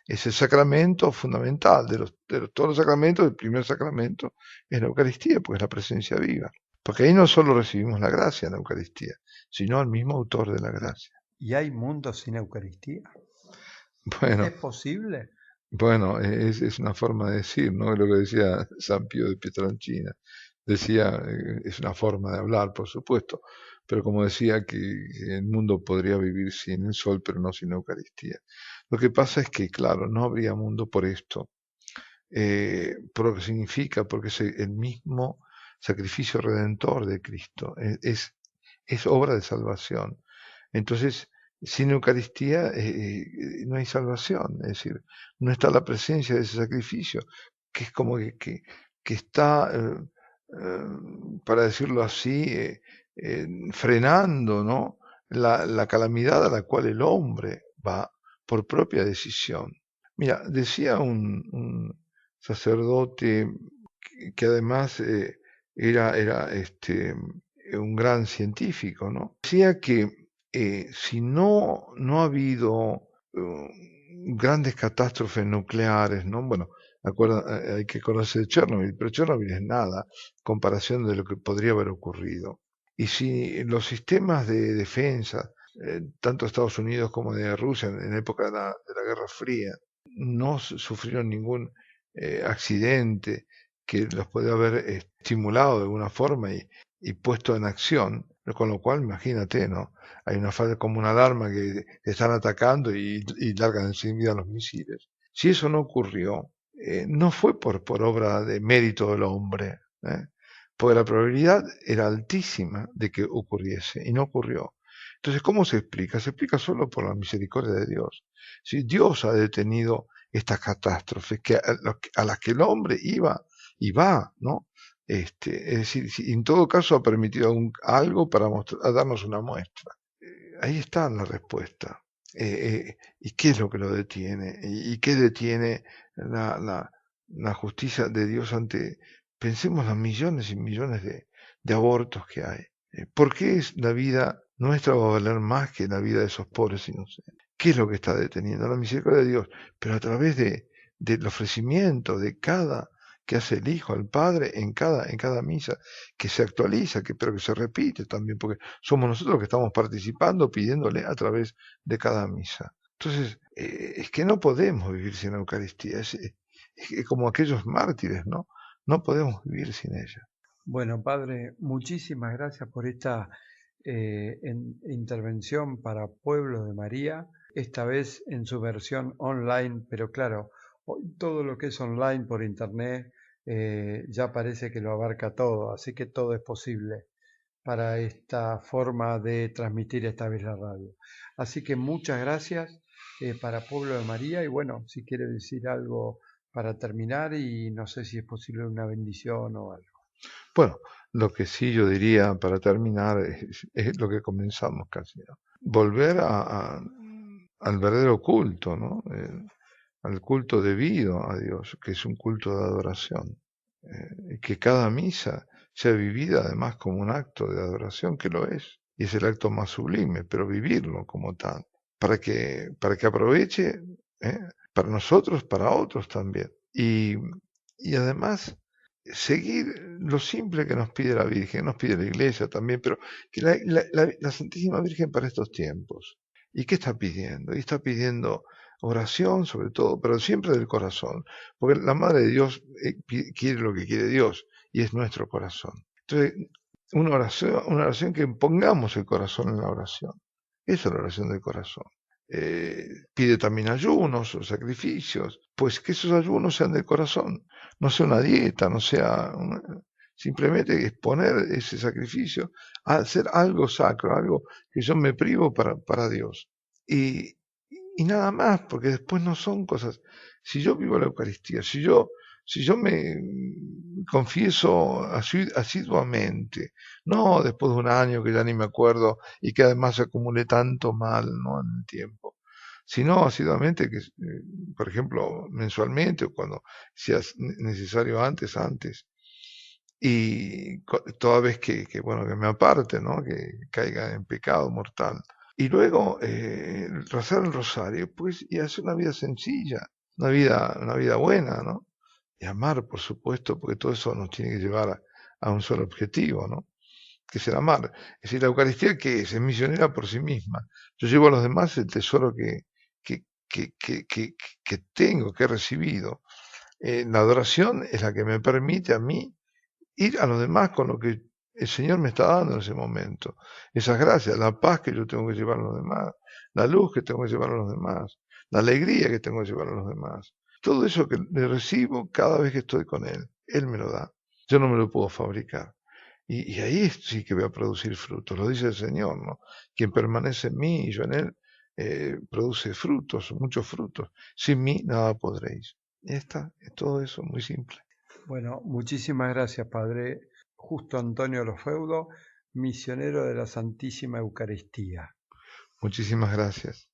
Es el sacramento fundamental de todos los sacramentos. El primer sacramento es la Eucaristía, porque es la presencia viva. Porque ahí no solo recibimos la gracia en la Eucaristía, sino al mismo autor de la gracia. ¿Y hay mundos sin Eucaristía? ¿Es Bueno, posible? bueno, es una forma de decir, ¿no? Lo que decía San Pío de Pietrelcina. Decía, es una forma de hablar, por supuesto, pero como decía que el mundo podría vivir sin el sol, pero no sin la Eucaristía. Lo que pasa es que, claro, no habría mundo por esto, por lo que significa, porque es el mismo sacrificio redentor de Cristo, es obra de salvación. Entonces, sin Eucaristía no hay salvación, es decir, no está la presencia de ese sacrificio, que es como que está, para decirlo así, frenando, ¿no? La calamidad a la cual el hombre va por propia decisión. Mira, decía un sacerdote que además era un gran científico, ¿no? Decía que si no ha habido grandes catástrofes nucleares, ¿no? Bueno, hay que acordarse de Chernobyl, pero Chernobyl es nada, comparación de lo que podría haber ocurrido. Y si los sistemas de defensa, tanto de Estados Unidos como de Rusia en época de la Guerra Fría, no sufrieron ningún accidente que los puede haber estimulado de alguna forma y puesto en acción, con lo cual imagínate, ¿no? Hay una falta como una alarma que están atacando y largan enseguida los misiles. Si eso no ocurrió, no fue por obra de mérito del hombre, ¿eh? Porque la probabilidad era altísima de que ocurriese y no ocurrió. Entonces, ¿cómo se explica? Se explica solo por la misericordia de Dios. Si Dios ha detenido estas catástrofes a las que el hombre iba y va, ¿no? Es decir, si en todo caso ha permitido algo para darnos una muestra. Ahí está la respuesta. ¿Y qué es lo que lo detiene? ¿Y qué detiene la justicia de Dios ante, pensemos, los millones y millones de abortos que hay? ¿Por qué la vida nuestra va a valer más que la vida de esos pobres inocentes? ¿Qué es lo que está deteniendo? La misericordia de Dios, pero a través del ofrecimiento de cada que hace el Hijo al Padre en cada misa, que se actualiza, pero que se repite también, porque somos nosotros que estamos participando, pidiéndole a través de cada misa. Entonces, es que no podemos vivir sin la Eucaristía, es como aquellos mártires, ¿no? No podemos vivir sin ella. Bueno, Padre, muchísimas gracias por esta intervención para Pueblo de María, esta vez en su versión online, pero claro, hoy todo lo que es online por internet ya parece que lo abarca todo, así que todo es posible para esta forma de transmitir esta vez la radio. Así que muchas gracias para Pueblo de María y bueno, si quiere decir algo para terminar y no sé si es posible una bendición o algo. Bueno, lo que sí yo diría para terminar es lo que comenzamos casi, ¿no? Volver al verdadero culto, ¿no? Al culto debido a Dios, que es un culto de adoración. Que cada misa sea vivida además como un acto de adoración, que lo es, y es el acto más sublime, pero vivirlo como tal, para que aproveche, ¿eh? Para nosotros, para otros también. Y además seguir lo simple que nos pide la Virgen, nos pide la Iglesia también, pero que la Santísima Virgen para estos tiempos. ¿Y qué está pidiendo? Y está pidiendo oración sobre todo, pero siempre del corazón, porque la Madre de Dios quiere lo que quiere Dios y es nuestro corazón. Entonces, una oración que pongamos el corazón en la oración. Esa es la oración del corazón. Pide también ayunos o sacrificios, pues que esos ayunos sean del corazón, no sea una dieta, no sea simplemente exponer ese sacrificio a hacer algo sacro, algo que yo me privo para Dios. Y, y nada más, porque después no son cosas. Si yo vivo la Eucaristía, si yo me confieso asiduamente, no después de un año que ya ni me acuerdo y que además acumulé tanto mal, ¿no? En el tiempo, sino asiduamente, que, por ejemplo, mensualmente o cuando sea necesario antes, y toda vez bueno, que me aparte, ¿no? Que caiga en pecado mortal. Y luego rezar el rosario, pues, y hacer una vida sencilla, una vida buena, ¿no? Y amar, por supuesto, porque todo eso nos tiene que llevar a un solo objetivo, ¿no? Que es el amar. Es decir, la Eucaristía, que es misionera por sí misma. Yo llevo a los demás el tesoro que tengo, que he recibido. La adoración es la que me permite a mí ir a los demás con lo que el Señor me está dando en ese momento. Esas gracias, la paz que yo tengo que llevar a los demás, la luz que tengo que llevar a los demás, la alegría que tengo que llevar a los demás. Todo eso que le recibo cada vez que estoy con Él, Él me lo da. Yo no me lo puedo fabricar. Y ahí sí que voy a producir frutos, lo dice el Señor, ¿no? Quien permanece en mí y yo en Él, produce frutos, muchos frutos. Sin mí nada podréis. Ya está, es todo eso, muy simple. Bueno, muchísimas gracias, Padre Justo Antonio Lofeudo, misionero de la Santísima Eucaristía. Muchísimas gracias.